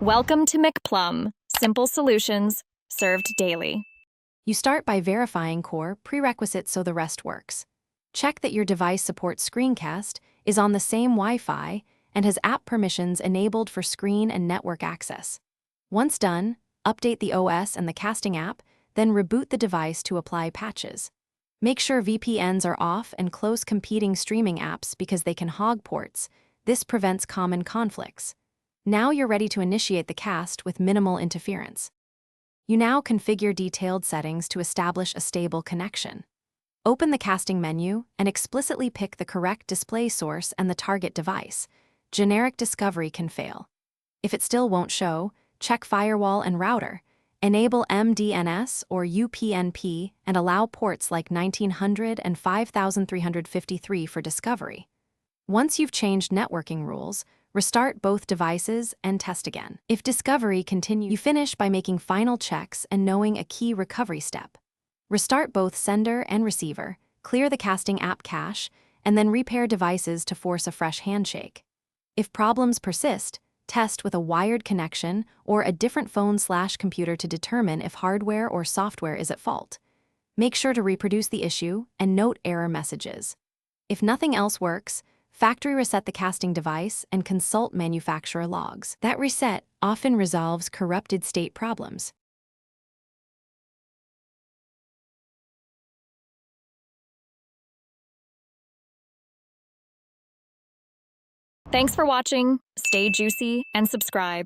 Welcome to McPlum, simple solutions served daily. You start by verifying core prerequisites so the rest works. Check that your device supports screencast, is on the same Wi-Fi, and has app permissions enabled for screen and network access. Once done, update the OS and the casting app, then reboot the device to apply patches. Make sure VPNs are off and close competing streaming apps because they can hog ports. This prevents common conflicts. Now you're ready to initiate the cast with minimal interference. You now configure detailed settings to establish a stable connection. Open the casting menu and explicitly pick the correct display source and the target device. Generic discovery can fail. If it still won't show, check firewall and router. Enable MDNS or UPnP and allow ports like 1900 and 5353 for discovery. Once you've changed networking rules, restart both devices and test again. If discovery continues, you finish by making final checks and knowing a key recovery step. Restart both sender and receiver, clear the casting app cache, and then repair devices to force a fresh handshake. If problems persist, test with a wired connection or a different phone/computer to determine if hardware or software is at fault. Make sure to reproduce the issue and note error messages. If nothing else works, factory reset the casting device and consult manufacturer logs. That reset often resolves corrupted state problems. Thanks for watching. Stay juicy and subscribe.